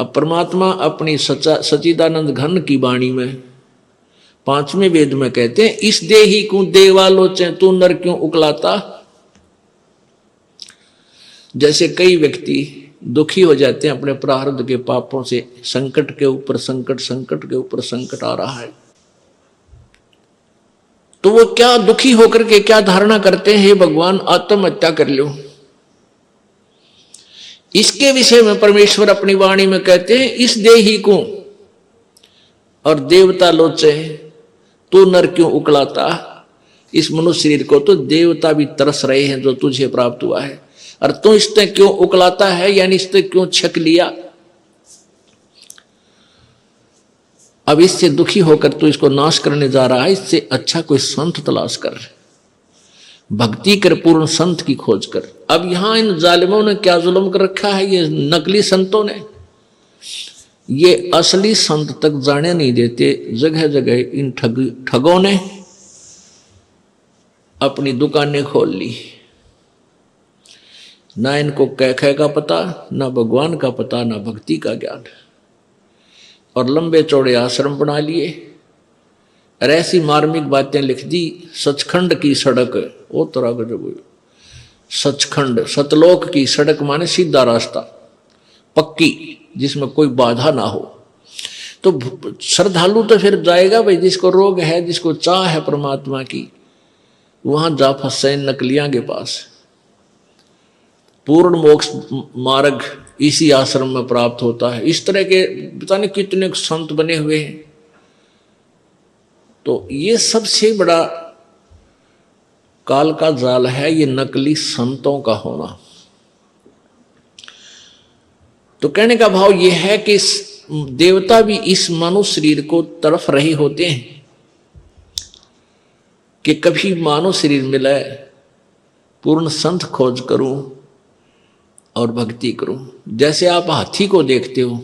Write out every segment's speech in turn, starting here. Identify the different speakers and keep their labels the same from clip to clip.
Speaker 1: अब परमात्मा अपनी सच्चिदानंद घन की वाणी में 5वें वेद में कहते हैं, इस देही को देवालोचे तू नर क्यों उकलाता। जैसे कई व्यक्ति दुखी हो जाते हैं अपने प्रारब्ध के पापों से, संकट के ऊपर संकट, संकट के ऊपर संकट आ रहा है, तो वो क्या दुखी होकर के क्या धारणा करते हैं, हे भगवान आत्महत्या कर लो। इसके विषय में परमेश्वर अपनी वाणी में कहते हैं, इस देही को और देवता लोचे तू नर क्यों उकलाता। इस मनुष्य शरीर को तो देवता भी तरस रहे हैं जो तुझे प्राप्त हुआ है, और तू इससे क्यों उकलाता है, यानी इससे क्यों छक लिया। अब इससे दुखी होकर तू इसको नाश करने जा रहा है, इससे अच्छा कोई संत तलाश कर, भक्ति कर, पूर्ण संत की खोज कर। अब यहां इन जालिमों ने क्या जुल्म कर रखा है, ये नकली संतों ने, ये असली संत तक जाने नहीं देते। जगह जगह इन ठगों ने अपनी दुकानें खोल ली, ना इनको कह का पता, ना भगवान का पता, ना भक्ति का ज्ञान, और लंबे चौड़े आश्रम बना लिए और ऐसी मार्मिक बातें लिख दी। सचखंड की सड़क, वो तरह का जो सचखंड, सतलोक की सड़क माने सीधा रास्ता, पक्की, जिसमें कोई बाधा ना हो। तो श्रद्धालु तो फिर जाएगा भाई, जिसको रोग है, जिसको चाह है परमात्मा की, वहां जा फंसे नकलियां के पास। पूर्ण मोक्ष मार्ग इसी आश्रम में प्राप्त होता है। इस तरह के पता नहीं कितने संत बने हुए हैं। तो ये सबसे बड़ा काल का जाल है, ये नकली संतों का होना। तो कहने का भाव ये है कि देवता भी इस मानव शरीर को तरफ रहे होते हैं कि कभी मानव शरीर मिले, पूर्ण संत खोज करूं और भक्ति करूं। जैसे आप हाथी को देखते हो,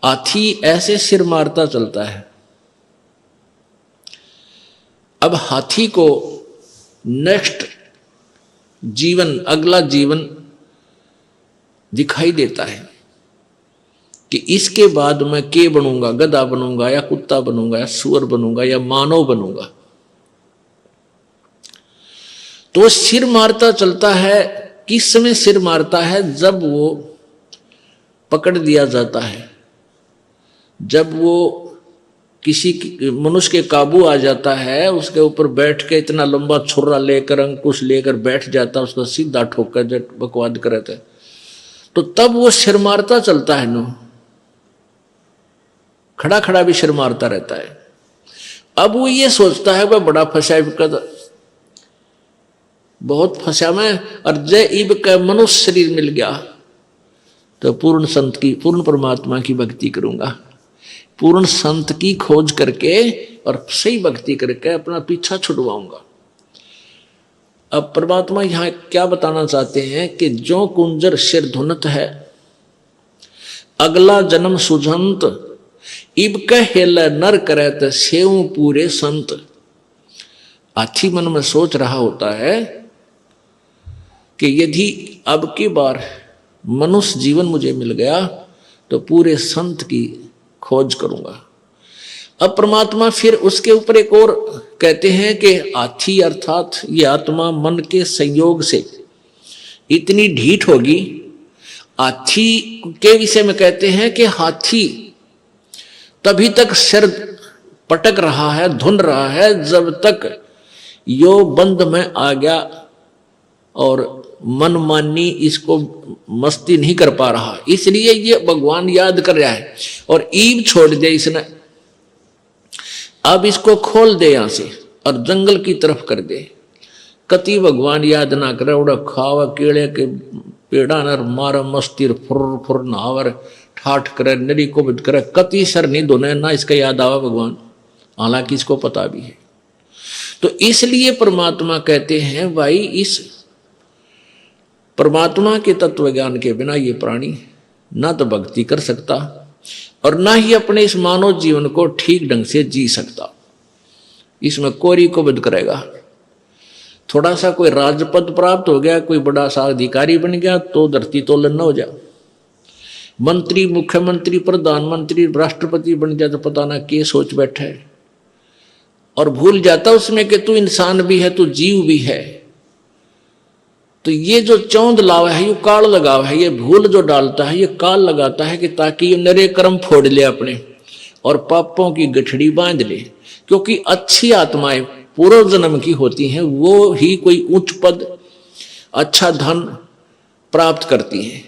Speaker 1: हाथी ऐसे सिर मारता चलता है। अब हाथी को नेक्स्ट जीवन, अगला जीवन दिखाई देता है कि इसके बाद मैं के बनूंगा, गधा बनूंगा या कुत्ता बनूंगा या सुअर बनूंगा या मानव बनूंगा। तो सिर मारता चलता है। किस समय सिर मारता है? जब वो पकड़ दिया जाता है, जब वो किसी मनुष्य के काबू आ जाता है, उसके ऊपर बैठ के इतना लंबा छुरा लेकर, अंकुश लेकर बैठ जाता है, उसका सीधा ठोकर जट बकवाद करता है, तो तब वो सिर मारता चलता है। नो खड़ा खड़ा भी सिर मारता रहता है। अब वो ये सोचता है वह बड़ा फंसा, बहुत फंसा मैं, और जय इब का मनुष्य शरीर मिल गया तो पूर्ण संत की, पूर्ण परमात्मा की भक्ति करूंगा। पूर्ण संत की खोज करके और सही भक्ति करके अपना पीछा छुड़वाऊंगा। अब परमात्मा यहां क्या बताना चाहते हैं कि जो कुंजर सिर धुनत है, अगला जन्म सुझंत, इब कहेल नर करत सेव पूरे संत। हाथी मन में सोच रहा होता है कि यदि अब की बार मनुष्य जीवन मुझे मिल गया तो पूरे संत की खोज करूंगा। अब परमात्मा फिर उसके ऊपर एक और कहते हैं कि हाथी अर्थात ये आत्मा मन के संयोग से इतनी ढीठ होगी। हाथी के विषय में कहते हैं कि हाथी तभी तक सिर पटक रहा है, धुन रहा है, जब तक यो बंध में आ गया और मनमानी इसको मस्ती नहीं कर पा रहा, इसलिए ये भगवान याद कर रहा है और ईब छोड़ दे इसने। अब इसको खोल दे यहां से और जंगल की तरफ कर दे। कति भगवान याद ना करे, उड़ा खावा केड़े के पेड़ा नर मार मस्ती फुर फुर नावर ठाठ करे, नरी को बिद करे, कति सर नहीं दोने ना इसका याद आवा भगवान, हालांकि इसको पता भी है। तो इसलिए परमात्मा कहते हैं भाई इस परमात्मा के तत्व ज्ञान के बिना ये प्राणी ना तो भक्ति कर सकता और ना ही अपने इस मानव जीवन को ठीक ढंग से जी सकता। इसमें कोरी को बद करेगा। थोड़ा सा कोई राजपद प्राप्त हो गया, कोई बड़ा सा अधिकारी बन गया तो धरती तोलन न हो जा। मंत्री, मुख्यमंत्री, प्रधानमंत्री, राष्ट्रपति बन जाए तो पता ना क्या सोच बैठा है, और भूल जाता उसमें कि तू इंसान भी है, तू जीव भी है। तो ये जो चौंध लावा है, ये काल लगावा है, ये भूल जो डालता है, ये काल लगाता है कि ताकि ये नरे कर्म फोड़ ले अपने और पापों की गठड़ी बांध ले। क्योंकि अच्छी आत्माएं पूर्व जन्म की होती हैं, वो ही कोई उच्च पद, अच्छा धन प्राप्त करती हैं।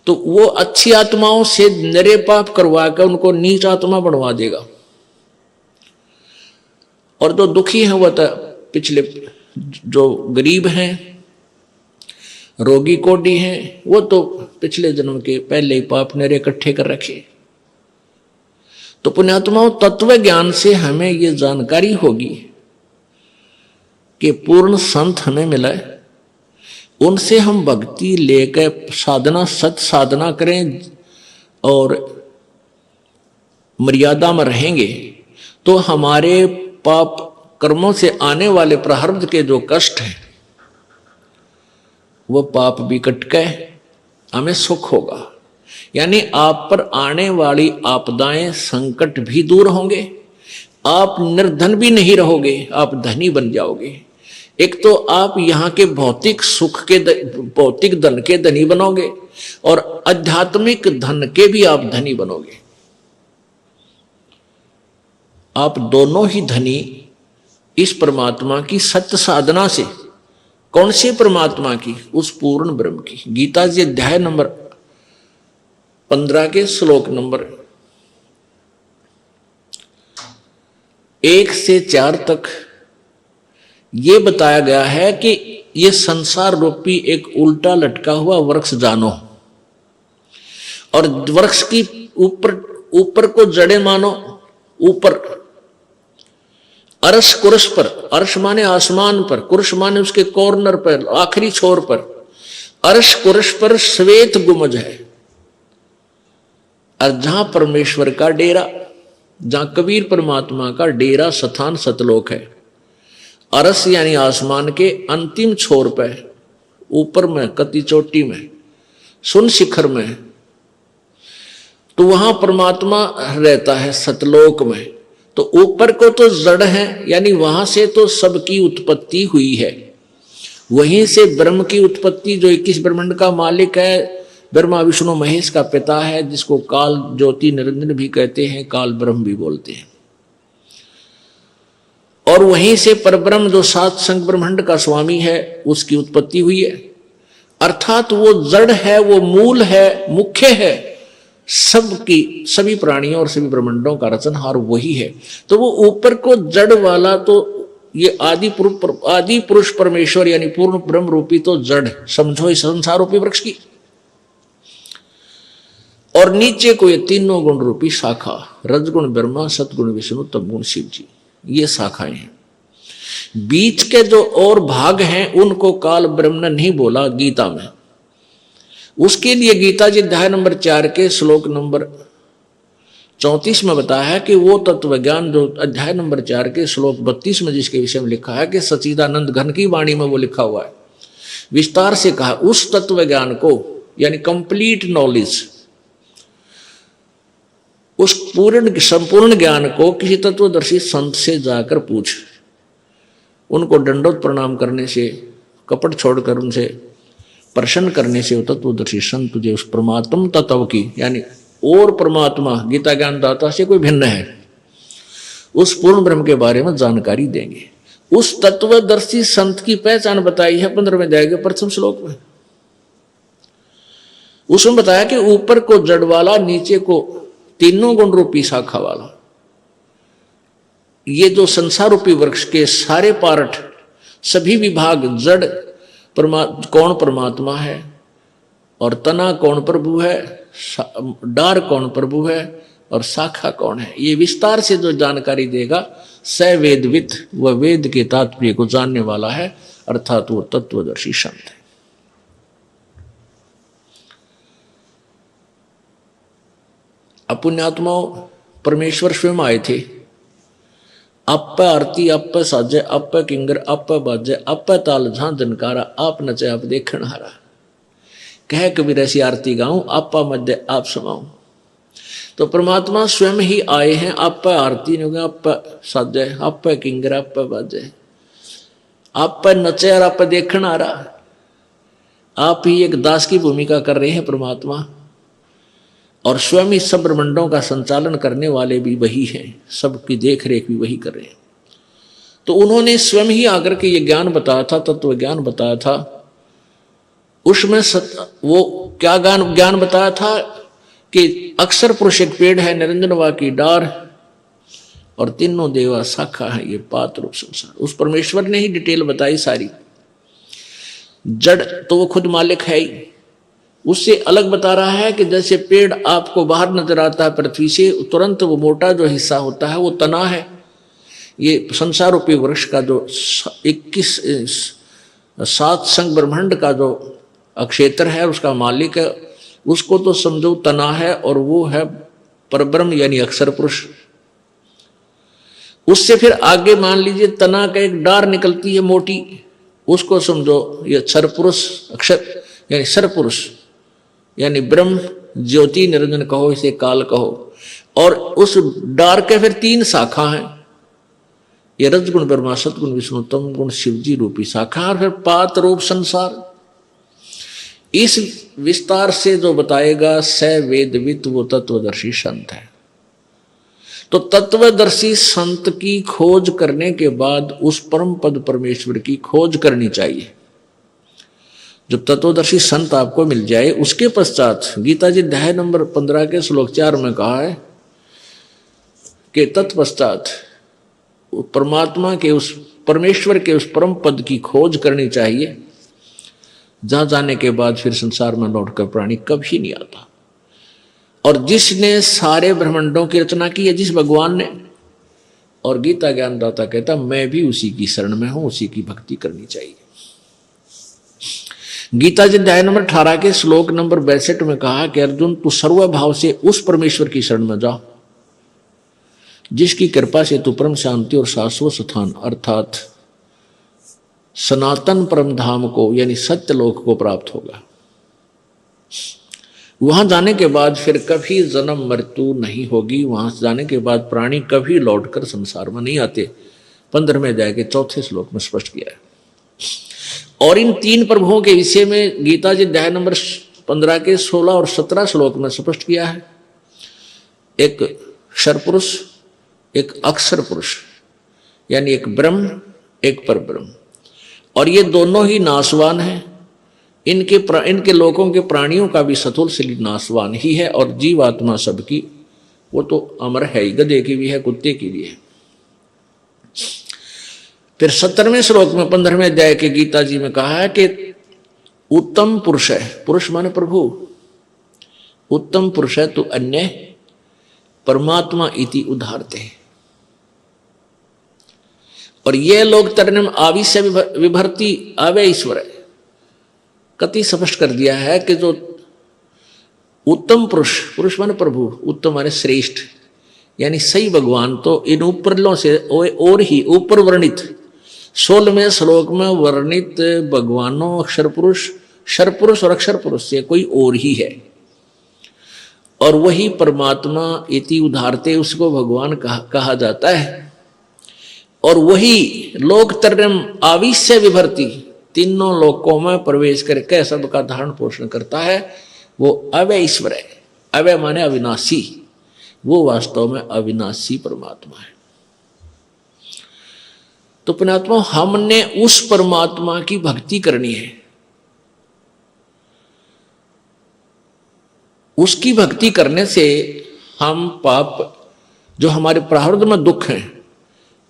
Speaker 1: तो वो अच्छी आत्माओं से नरे पाप करवा कर उनको नीच आत्मा बनवा देगा। और जो दुखी हैं, वह तो पिछले जो गरीब हैं, रोगी कोडी हैं, वो तो पिछले जन्म के पहले ही पाप नरे इकट्ठे कर रखे। तो पुण्यात्माओं, तत्व ज्ञान से हमें ये जानकारी होगी कि पूर्ण संत हमें मिला है, उनसे हम भक्ति लेकर साधना, सत साधना करें और मर्यादा में रहेंगे तो हमारे पाप कर्मों से आने वाले प्रारब्ध के जो कष्ट हैं वो पाप भी कट के हमें सुख होगा। यानी आप पर आने वाली आपदाएं, संकट भी दूर होंगे, आप निर्धन भी नहीं रहोगे, आप धनी बन जाओगे। एक तो आप यहाँ के भौतिक सुख के, भौतिक धन के धनी बनोगे और आध्यात्मिक धन के भी आप धनी बनोगे। आप दोनों ही धनी इस परमात्मा की सत्य साधना से। कौन से परमात्मा की? उस पूर्ण ब्रह्म की। गीता जी अध्याय नंबर 15 के श्लोक नंबर 1 से 4 तक ये बताया गया है कि ये संसार रूपी एक उल्टा लटका हुआ वृक्ष जानो, और वृक्ष की ऊपर को जड़े मानो, ऊपर अर्श कुर्श पर, अर्श माने आसमान पर, कुर्श माने उसके कॉर्नर पर, आखिरी छोर पर, अर्श कुर्श पर श्वेत गुमज है। और जहां परमेश्वर का डेरा, जहां कबीर परमात्मा का डेरा स्थान सतलोक है, अरस यानी आसमान के अंतिम छोर पे, ऊपर में, कति चोटी में, सुन शिखर में, तो वहां परमात्मा रहता है सतलोक में। तो ऊपर को तो जड़ है, यानी वहां से तो सबकी उत्पत्ति हुई है, वहीं से ब्रह्म की उत्पत्ति, जो 21 ब्रह्मांड का मालिक है, ब्रह्मा विष्णु महेश का पिता है, जिसको काल ज्योति निरंजन भी कहते हैं, काल ब्रह्म भी बोलते हैं। और वहीं से परब्रह्म जो 7 संग ब्रह्मांड का स्वामी है, उसकी उत्पत्ति हुई है। अर्थात वो जड़ है, वो मूल है, मुख्य है, सबकी, सभी प्राणियों और सभी ब्रह्मांडों का रचनहार वही है। तो वो ऊपर को जड़ वाला, तो ये आदि पुरुष परमेश्वर यानी पूर्ण ब्रह्म रूपी तो जड़ समझो इस संसार रूपी वृक्ष की, और नीचे को ये तीनों गुण रूपी शाखा, रजगुण ब्रह्मा, सतगुण विष्णु, तमगुण शिव जी, ये शाखाएं हैं। बीच के जो और भाग हैं उनको काल ब्रह्म ने नहीं बोला गीता में। उसके लिए गीता जी अध्याय नंबर 4 के श्लोक नंबर 34 में बताया है कि वो तत्व ज्ञान जो अध्याय नंबर 4 के श्लोक 32 में जिसके विषय में लिखा है कि सच्चिदानंद घन की वाणी में वो लिखा हुआ है, विस्तार से कहा, उस तत्व ज्ञान को यानी कंप्लीट नॉलेज, उस पूर्ण संपूर्ण ज्ञान को किसी तत्वदर्शी संत से जाकर पूछ। उनको दंडोत प्रणाम करने से, कपट छोड़कर उनसे प्रसन्न करने से वो तत्वदर्शी संत तुझे उस परमात्म तत्व की, यानी और परमात्मा गीता ज्ञान दाता से कोई भिन्न है, उस पूर्ण ब्रह्म के बारे में जानकारी देंगे। उस तत्वदर्शी संत की पहचान बताई है 15वें अध्याय के प्रथम श्लोक में। उसमें बताया कि ऊपर को जड़ वाला, नीचे को तीनों गुण रूपी शाखा वाला, ये जो संसार रूपी वृक्ष के सारे पार्ट, सभी विभाग, जड़ कौन परमात्मा है, और तना कौन प्रभु है, डार कौन प्रभु है, और शाखा कौन है, ये विस्तार से जो जानकारी देगा स वेदवित, वह वेद के तात्पर्य को जानने वाला है, अर्थात वो तत्वदर्शी संत है। पुण्यात्माओं, परमेश्वर स्वयं आए थे, आप आरती, आप साजे, आप किंगर, आप बाजे, आप ताल झां जनकारा, आप नचे आप देखण हारा। कह कबीर ऐसी आरती गाऊं, आपा मध्य आप समाऊं। तो परमात्मा स्वयं ही आए हैं, आप आरती नहीं होगी, आप साजे, आप किंगर, आप बाजे, आप नचे और आप देखण आ रहा, आप ही एक दास की भूमिका कर रहे हैं परमात्मा, और स्वयं ही सब ब्रह्मांडों का संचालन करने वाले भी वही हैं, सबकी देख रेख भी वही कर रहे हैं। तो उन्होंने स्वयं ही आकर के ये ज्ञान बताया था, तत्व ज्ञान बताया था। उसमें वो क्या ज्ञान बताया था कि अक्षर पुरुष एक पेड़ है, निरंजनवा की डार, और तीनों देवा शाखा है, ये पात रूप संसार। उस परमेश्वर ने ही डिटेल बताई सारी। जड़ तो वो खुद मालिक है ही, उससे अलग बता रहा है कि जैसे पेड़ आपको बाहर नजर आता है पृथ्वी से, तुरंत वो मोटा जो हिस्सा होता है वो तना है। ये संसार रूपी वृक्ष का जो 7 संग ब्रह्मांड का जो अक्षेत्र है, उसका मालिक है, उसको तो समझो तना है, और वो है परब्रह्म यानी अक्षर पुरुष। उससे फिर आगे मान लीजिए तना का एक डार निकलती है मोटी, उसको समझो ये क्षर पुरुष, अक्षर यानी सर पुरुष यानी ब्रह्म ज्योति निरंजन कहो, इसे काल कहो। और उस डार के फिर 3 शाखा हैं, ये रजगुण ब्रह्मा, सतगुण विष्णु, तम गुण शिवजी रूपी शाखा, और फिर पात रूप संसार। इस विस्तार से जो बताएगा स वेदवित, वो तत्वदर्शी संत है। तो तत्वदर्शी संत की खोज करने के बाद उस परम पद परमेश्वर की खोज करनी चाहिए। जब तत्वदर्शी संत आपको मिल जाए, उसके पश्चात गीता जी अध्याय नंबर 15 के श्लोक 4 में कहा है कि तत्पश्चात परमात्मा के, उस परमेश्वर के उस परम पद की खोज करनी चाहिए, जहां जाने के बाद फिर संसार में लौटकर प्राणी कभी नहीं आता। और जिसने सारे ब्रह्मांडों की रचना की है, जिस भगवान ने, और गीता ज्ञानदाता कहता मैं भी उसी की शरण में हूं, उसी की भक्ति करनी चाहिए। गीता जी अध्याय नंबर 18 के श्लोक नंबर 62 में कहा कि अर्जुन तू सर्वभाव से उस परमेश्वर की शरण में जा, जिसकी कृपा से तू परम शांति और शाश्वत स्थान अर्थात सनातन परम धाम को यानी सत्यलोक को प्राप्त होगा। वहां जाने के बाद फिर कभी जन्म मृत्यु नहीं होगी। वहां जाने के बाद प्राणी कभी लौटकर संसार में नहीं आते। 15वें अध्याय के 4थे श्लोक में स्पष्ट किया है। और इन 3 प्रभुओं के विषय में गीता जी अध्याय नंबर 15 के 16 और 17 श्लोक में स्पष्ट किया है। एक क्षर पुरुष, एक अक्षर पुरुष, यानी एक ब्रह्म, एक परब्रह्म, और ये दोनों ही नाशवान हैं। इनके लोगों के प्राणियों का भी सतुल शरीर नाशवान ही है, और जीवात्मा सबकी वो तो अमर है ही, गधे की भी है, कुत्ते की भी है। फिर 17वें श्लोक में 15वें अध्याय के गीता जी में कहा है कि उत्तम पुरुष है, पुरुष माने प्रभु, उत्तम पुरुष है तो अन्य परमात्मा इति उदाहरते। और ये लोग तरनम आविश्य विभर्ति आवे ईश्वर है, कति स्पष्ट कर दिया है कि जो उत्तम पुरुष, पुरुष माने प्रभु, उत्तम माने श्रेष्ठ यानी सही भगवान, तो इन ऊपरलों से और ही ऊपर वर्णित 16वें श्लोक में वर्णित भगवानों अक्षर पुरुष, क्षर पुरुष और अक्षर पुरुष से कोई और ही है, और वही परमात्मा इति उदाहरते उसको भगवान कहा जाता है। और वही लोक तरम आविश्य विभर्ति, तीनों लोकों में प्रवेश करके सबका धारण पोषण करता है, वो अवय ईश्वर है। अवय माने अविनाशी, वो वास्तव में अविनाशी परमात्मा है। तो पुण्यात्मा हमने उस परमात्मा की भक्ति करनी है। उसकी भक्ति करने से हम पाप जो हमारे प्रारब्ध में दुख हैं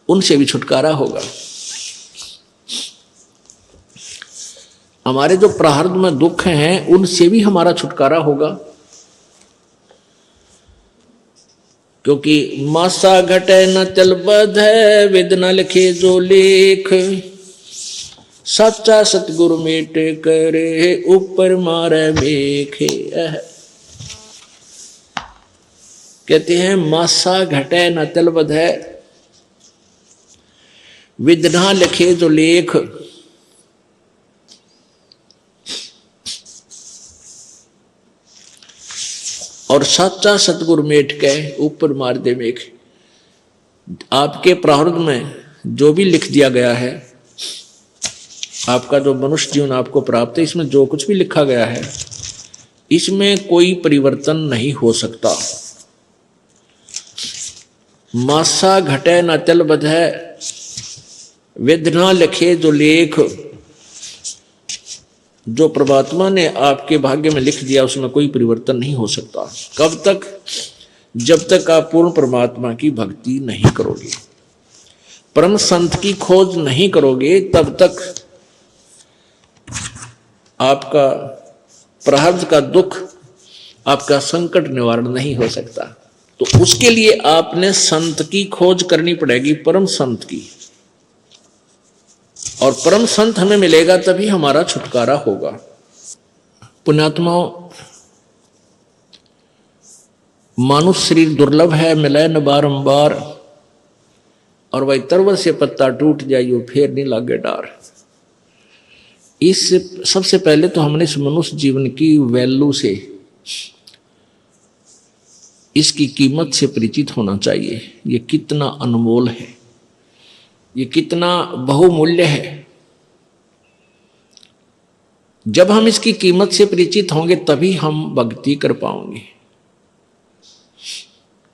Speaker 1: उनसे भी छुटकारा होगा। हमारे जो प्रारब्ध में दुख हैं उनसे भी हमारा छुटकारा होगा, क्योंकि मासा घटे न चल बधे वेद न लिखे जो लेख, सच्चा सतगुरु मेट करे ऊपर मारे मेखे। कहते हैं मासा घटे न चल बधे वेद न लिखे जो लेख, और सच्चा सतगुरु मेट के ऊपर मार दे मेघ। आपके प्रारब्ध में जो भी लिख दिया गया है, आपका जो मनुष्य जीवन आपको प्राप्त है, इसमें जो कुछ भी लिखा गया है इसमें कोई परिवर्तन नहीं हो सकता। मासा घटे न तल बधै, वेदना लिखे जो लेख। जो परमात्मा ने आपके भाग्य में लिख दिया उसमें कोई परिवर्तन नहीं हो सकता। कब तक? जब तक आप पूर्ण परमात्मा की भक्ति नहीं करोगे, परम संत की खोज नहीं करोगे, तब तक आपका प्रारब्ध का दुख, आपका संकट निवारण नहीं हो सकता। तो उसके लिए आपने संत की खोज करनी पड़ेगी, परम संत की। और परम संत हमें मिलेगा तभी हमारा छुटकारा होगा। पुण्यात्माओं, मानुष शरीर दुर्लभ है, मिले न बारंबार, और वही तरवर से पत्ता टूट जाइयो फिर नहीं लागे डार। इस सबसे पहले तो हमने इस मनुष्य जीवन की वैल्यू से, इसकी कीमत से परिचित होना चाहिए। ये कितना अनमोल है, ये कितना बहुमूल्य है। जब हम इसकी कीमत से परिचित होंगे तभी हम भक्ति कर पाएंगे।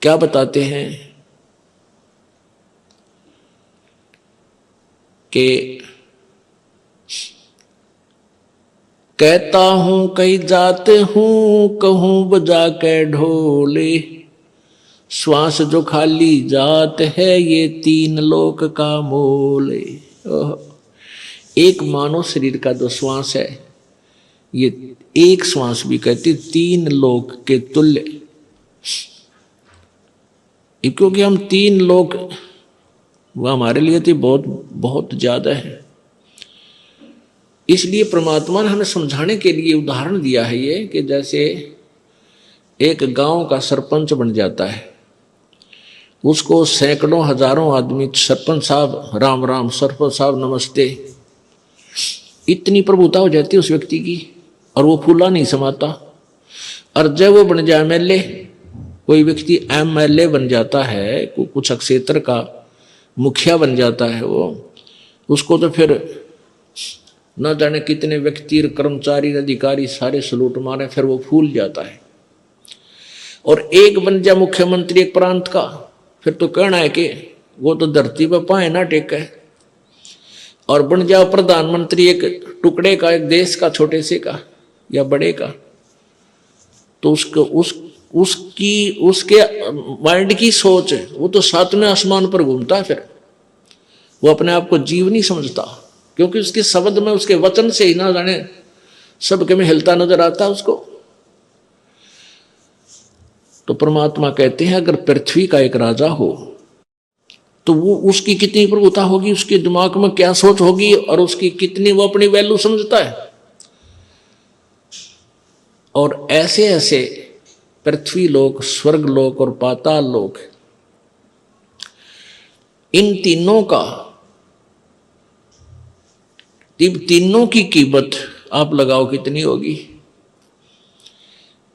Speaker 1: क्या बताते हैं कि कहता हूं कई जाते हूं, कहूं बजा के ढोले, श्वास जो खाली जात है ये तीन लोक का मोले। एक मानव शरीर का जो श्वास है, ये एक श्वास भी कहते तीन लोक के तुल्य। क्योंकि हम तीन लोक, वह हमारे लिए तो बहुत बहुत ज्यादा है। इसलिए परमात्मा ने हमें समझाने के लिए उदाहरण दिया है ये, कि जैसे एक गांव का सरपंच बन जाता है, उसको सैकड़ों हजारों आदमी सरपंच साहब राम राम, सरपंच साहब नमस्ते, इतनी प्रभुता हो जाती है उस व्यक्ति की, और वो फूला नहीं समाता। और जब वो बन जाए एमएलए, कोई व्यक्ति एमएलए बन जाता है, कुछ क्षेत्र का मुखिया बन जाता है वो, उसको तो फिर न जाने कितने व्यक्ति, कर्मचारी, अधिकारी सारे सलूट मारे, फिर वो फूल जाता है। और एक बन जाए मुख्यमंत्री एक प्रांत का, फिर तो कहना है कि वो तो धरती पर पाए ना टेके। और बन जाओ प्रधानमंत्री एक टुकड़े का, एक देश का, छोटे से का या बड़े का, तो उसके माइंड की सोच, वो तो सातवें आसमान पर घूमता है। फिर वो अपने आप को जीव नहीं समझता, क्योंकि उसके शब्द में, उसके वचन से ही ना जाने सबके में हिलता नजर आता है उसको। तो परमात्मा कहते हैं अगर पृथ्वी का एक राजा हो तो वो, उसकी कितनी प्रभुता होगी, उसके दिमाग में क्या सोच होगी, और उसकी कितनी वो अपनी वैल्यू समझता है। और ऐसे ऐसे पृथ्वी लोक, स्वर्ग लोक और पाताल लोक, इन तीनों का, तीनों की कीमत आप लगाओ कितनी होगी।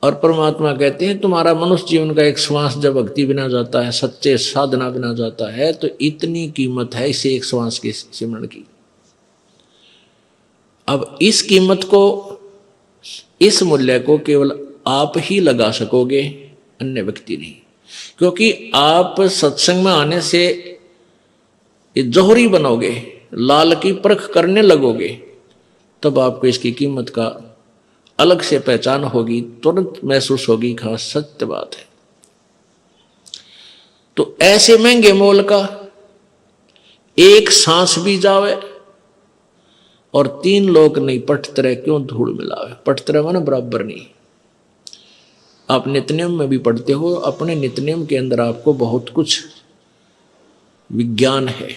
Speaker 1: और परमात्मा कहते हैं तुम्हारा मनुष्य जीवन का एक श्वास जब भक्ति बिना जाता है, सच्चे साधना बिना जाता है, तो इतनी कीमत है इसे एक श्वास के सिमरण की। अब इस कीमत को, इस मूल्य को केवल आप ही लगा सकोगे, अन्य व्यक्ति नहीं। क्योंकि आप सत्संग में आने से ये जौहरी बनोगे, लाल की परख करने लगोगे, तब आपको इसकी कीमत का अलग से पहचान होगी, तुरंत महसूस होगी। खास सत्य बात है। तो ऐसे महंगे मोल का एक सांस भी जावे और तीन लोग नहीं पटतरे क्यों धूल मिलावे। पटतरे माने बराबर नहीं। आप नित्यनियम में भी पढ़ते हो, अपने नित्यनियम के अंदर आपको बहुत कुछ विज्ञान है।